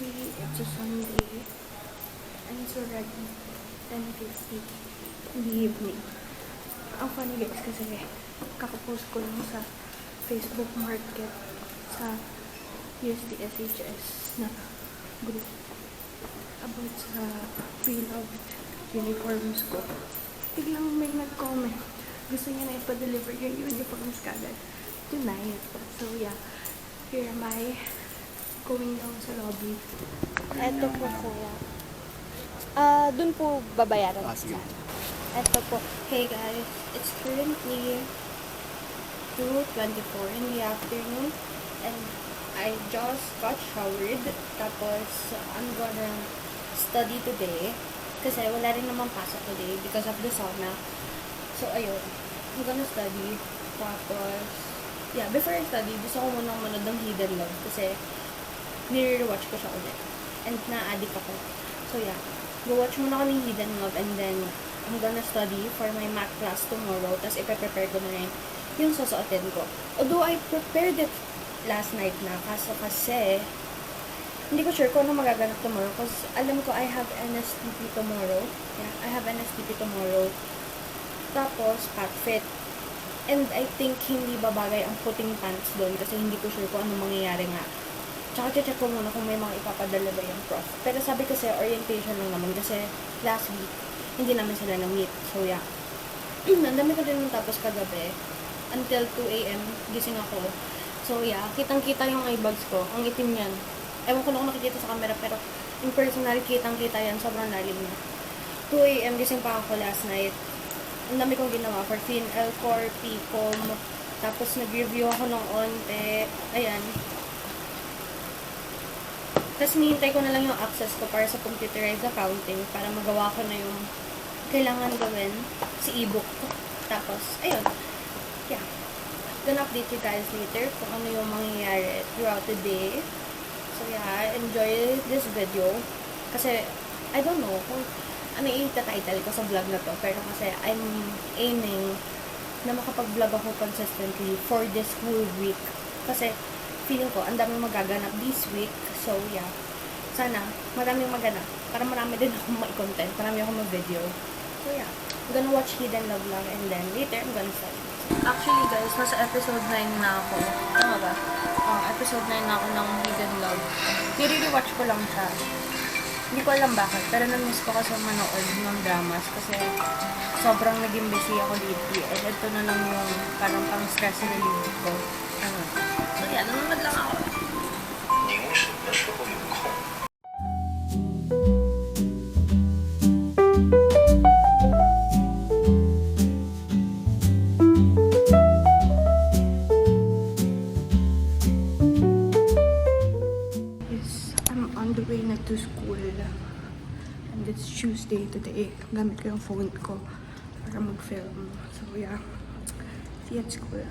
Currently, it's a Sunday, and it's already 10:50 in the evening. Ang funny guys kasi kakapost ko lang sa Facebook Market sa USD-SHS na group about sa pre-loved uniforms ko. Biglang may nag-comment. Gusto niya na ipa-deliver yung uniforms kagad tonight. So yeah, here am I going down sa lobby. Eto po kuya. Dun po babayaran. Sige. Eto po. Hey guys, it's currently 2:24 in the afternoon and I just got showered. Tapos I'm gonna study today kasi wala rin naman pasok today because of the sauna. So ayun, I'm gonna study. Tapos yeah, before I study, gusto ko muna manood ng Hidden Love kasi nire-watch ko siya ulit. And na-addict ako. So yeah, go-watch muna ako ng Hidden Love and then I'm gonna study for my math class tomorrow. Tapos ipe-prepare ko na rin yung susuotin ko. Although I prepared it last night na, kaso kasi hindi ko sure kung ano magaganap tomorrow because alam ko I have NSTP tomorrow. Yeah, I have NSTP tomorrow. Tapos, pat fit. And I think hindi babagay ang puting pants doon kasi hindi ko sure kung ano mangyayari nga. Tsaka check ko muna kung may mga ipapadala ba yung prof. Pero sabi kasi orientation lang naman kasi last week hindi namin sila na-meet. So yeah. Ang dami ko din tapos kagabi. Until 2 AM gising ako. So yeah, kitang-kita yung eyebags ko. Ang itim yan. Ewan ko na kung nakikita sa camera pero in personal kitang-kita yan. Sobrang lalim na. 2 AM gising pa ako last night. Ang dami kong ginawa for FinL Core, PCOM. Tapos nag-review ako ng onte. Ayan. Tapos nihintay ko na lang yung access ko para sa computerized accounting para magawa ko na yung kailangan gawin si ebook ko. Tapos, ayun. Yeah. Gonna update you guys later kung ano yung mangyayari throughout the day. So yeah, enjoy this video. Kasi, I don't know kung ano yung title ko sa vlog na to. Pero kasi I'm aiming na makapag-vlog ako consistently for this whole week. Kasi, feeling ko, ang daming magaganap this week. So, yeah. Sana, maraming maganap. Para marami din akong ma-content. Marami akong mag-video. So, yeah. I'm gonna watch Hidden Love lang and then later, I'm gonna study. Actually, guys, nasa episode 9 na ako. Tama ba? Episode 9 na ako ng Hidden Love. Nire-rewatch ko lang siya. Hindi ko alam bakit. Pero na-miss ko kasi manood ng dramas kasi sobrang naging busy ako lately. And ito na lang yung parang pang-stress relief ko. So, yeah. Nanonood lang ako. 您什么时候有空？ Yes, I'm on the way na to school. And it's Tuesday today. Gamit ko yung phone ko para mag-film. So yeah, see you at school.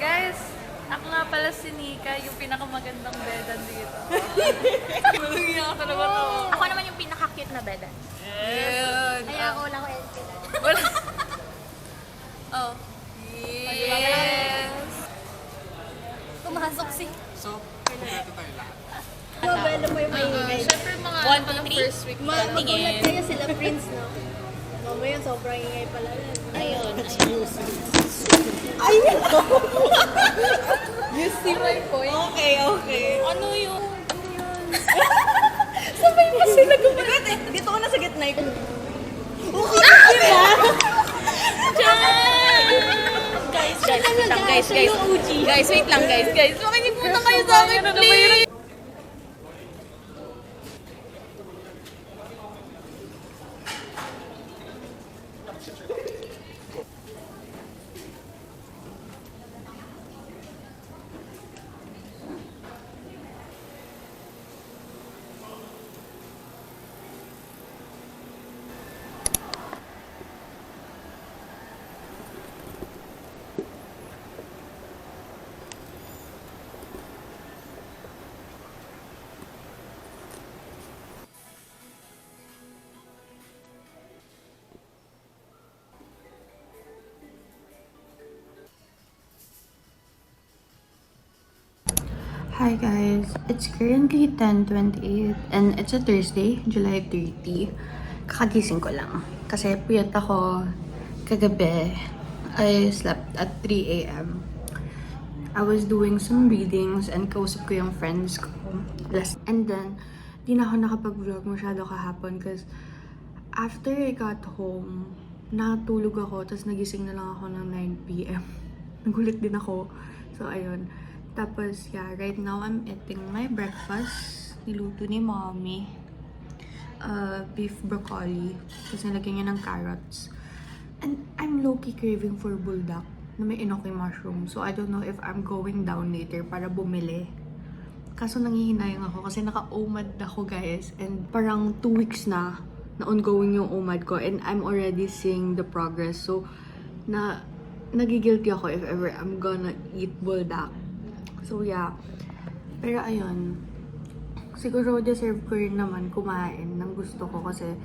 Guys, ako nga pala si Nika, yung pinakamagandang bedan dito. Walang iya ka talaga to. Ako naman yung pinaka-cute na beda. Ayan. Kaya ako wala ko LP. Wala. Oh. Yes. Pumasok si... So, kompleto tayo lahat. Mabelo mo yung maingay. Siyempre mga One, ano two, ng three. first week. Magulat kayo sila Prince, no? Mamaya sobrang ingay pala yan. Ayun. You see my point? Okay, okay. Ano yung... Sabay pa sila gumagat eh. Dito ko na sa gitna eh. Guys, wait lang guys. Makinig muna kayo sa akin, please. Hi guys, it's currently 10:28 and it's a Thursday, July 30. Kakagising ko lang kasi puyat ako kagabi. I slept at 3 a.m. I was doing some readings and kausap ko yung friends ko. And then, di na ako nakapag-vlog masyado kahapon because after I got home, natulog ako tapos nagising na lang ako ng 9 p.m. Nagulat din ako. So, ayun. Tapos, yeah, right now, I'm eating my breakfast. Niluto ni mommy. Beef broccoli. Tapos nilagyan niya ng carrots. And I'm low-key craving for buldak na may enoki mushroom. So, I don't know if I'm going down later para bumili. Kaso nangihinayang ako kasi naka-OMAD ako, guys. And parang 2 weeks na ongoing yung OMAD ko. And I'm already seeing the progress. So, nagigilty ako if ever I'm gonna eat buldak. So, yeah. Pero, ayun. Siguro, deserve ko rin naman kumain ng gusto ko kasi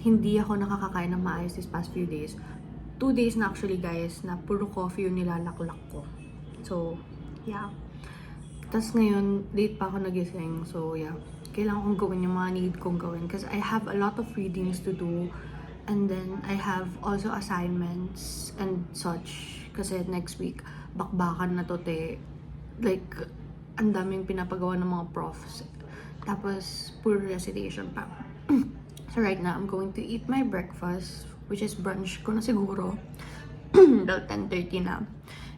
hindi ako nakakakain ng maayos these past few days. 2 days na actually, guys, na puro coffee yung nilalaklak ko. So, yeah. Tapos ngayon, late pa ako nagising. So, yeah. Kailangan kong gawin yung mga need kong gawin kasi I have a lot of readings to do. And then, I have also assignments and such. Kasi next week, bakbakan na to, te. Like, ang daming pinapagawa ng mga profs. Tapos, puro recitation pa. So, right now, I'm going to eat my breakfast, which is brunch ko na siguro. Dahil 10:30 na.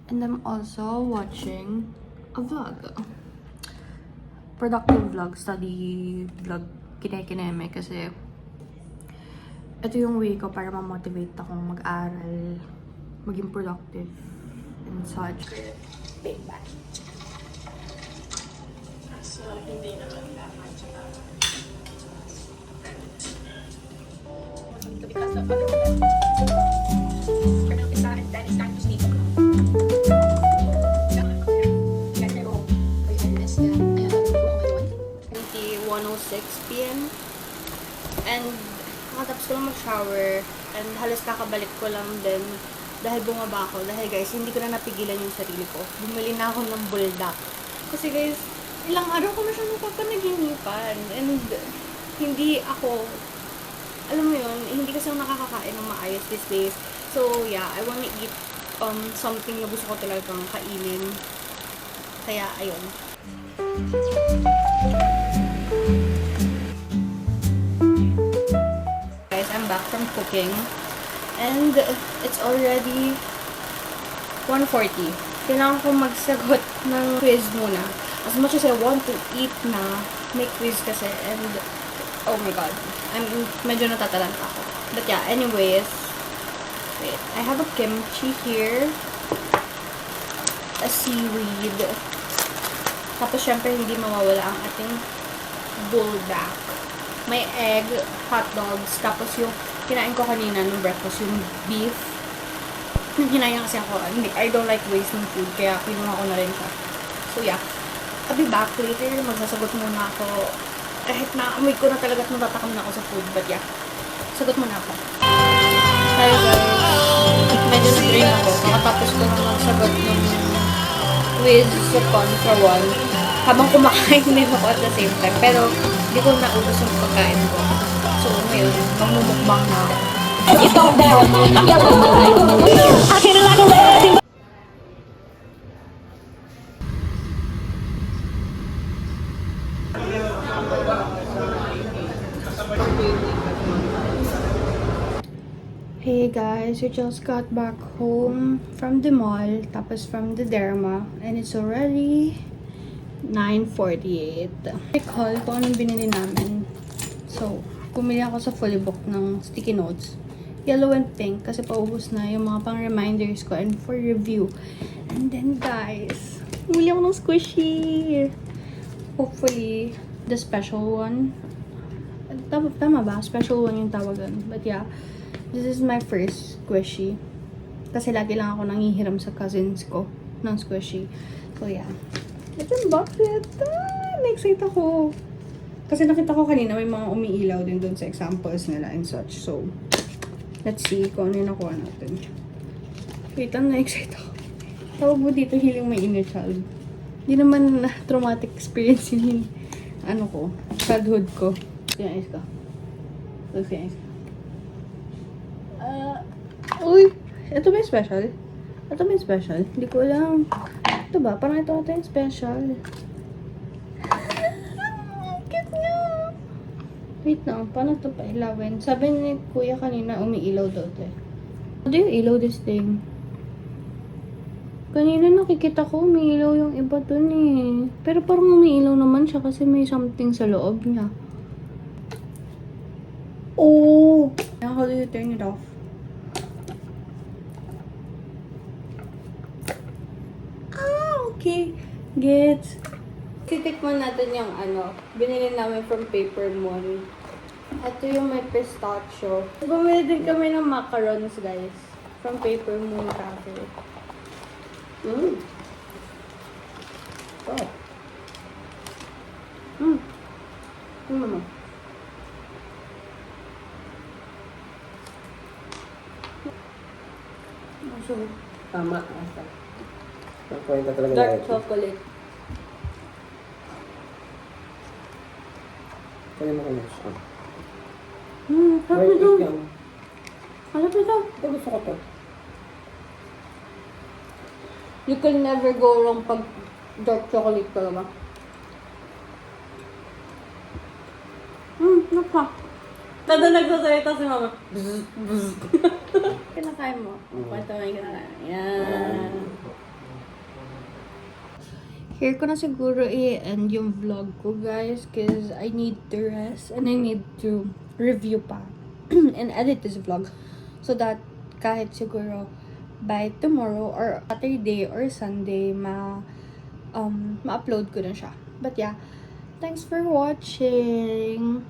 And I'm also watching a vlog. Productive vlog, study vlog, kine-kineme kasi ito yung way ko para ma-motivate akong mag-aral, maging productive, and such. Big bang. So, hindi naman because of other that is time to sleep. 1:06 p.m. And nakatapos ko lang mag-shower and halos kakabalik ko lang din dahil bumaba ako. Dahil guys, hindi ko na napigilan yung sarili ko. Bumili na ako ng buldak. Kasi guys, ilang araw ko na siya napapanaginipan. And hindi ako, alam mo yun, hindi kasi ako nakakakain ng maayos these days. So yeah, I wanna eat something na gusto ko talagang kainin. Kaya ayun. Guys, I'm back from cooking and it's already 1:40. Kailangan ko magsagot ng quiz muna. As much as I want to eat na, may quiz kasi and oh my god, medyo natatalanta ako. But yeah, anyways, wait, I have a kimchi here, a seaweed, tapos syempre hindi mawawala ang ating buldak. May egg, hot dogs, tapos yung kinain ko kanina nung breakfast, yung beef. Hinayang kasi ako, I don't like wasting food, kaya kinuha ko na rin siya. So yeah, I'll be back later, magsasagot muna ako. Kahit na-amoy ko na talaga at natatakam na ako sa food, but yeah, sagot muna ako. Hi guys, medyo na-drain ako, makatapos ko na magsagot ng quiz sa Contra 1. Habang kumakain din ako at the same time. Pero, hindi ko naubos yung pagkain ko. So, ngayon, mamumukbang na ako. Hey guys, we just got back home from the mall, tapos from the Derma, and it's already 9:48. Recall kung anong binili namin. So, pumili ako sa Fully Book ng sticky notes. Yellow and pink kasi paubos na yung mga pang-reminders ko and for review. And then guys, bumili ako ng squishy. Hopefully, the special one. Tama ba? Special one yung tawagan. But yeah, this is my first squishy. Kasi lagi lang ako nangihiram sa cousins ko ng squishy. So yeah. Ito yung box ito. Na-excite ako. Kasi nakita ko kanina may mga umiilaw din doon sa examples nila and such. So, let's see kung ano yung nakuha natin. Wait, na-excite ako. Tawag mo dito, healing my inner child. Hindi naman traumatic experience yun. Ano ko, childhood ko. Sinayos ko. Sinayos ko. Uy! Ito ba yung special? Ito ba yung special? Hindi ko alam. Ito ba? Parang ito yung special. Cute na! Wait lang, paano ito pailawin? Sabi ni kuya kanina, umiilaw daw ito eh. How do you ilaw this thing? Kanina nakikita ko, umiilaw yung iba dun eh. Pero parang umiilaw naman siya kasi may something sa loob niya. Oh! How do you turn it off? Okay. Gets. Titikman natin yung ano, binili namin from Paper Moon. Ito yung may pistachio. Bumili din kami ng macarons, guys. From Paper Moon Cafe. Oh. Ano? So, Tama. Ang kwenta talaga dark ito. chocolate. Kaya mo kanya. Sarap Right, ito. yan. Sarap ito. Ito gusto ko to. You can never go wrong pag dark chocolate talaga. Naka. Tada nagsasalita si mama. Kinakain mo. Kwento mo yung kinakain. Yan. Here ko na siguro i-end yung vlog ko, guys, because I need to rest and I need to review pa and edit this vlog so that kahit siguro by tomorrow or Saturday or Sunday ma-upload ko na siya. But yeah, thanks for watching.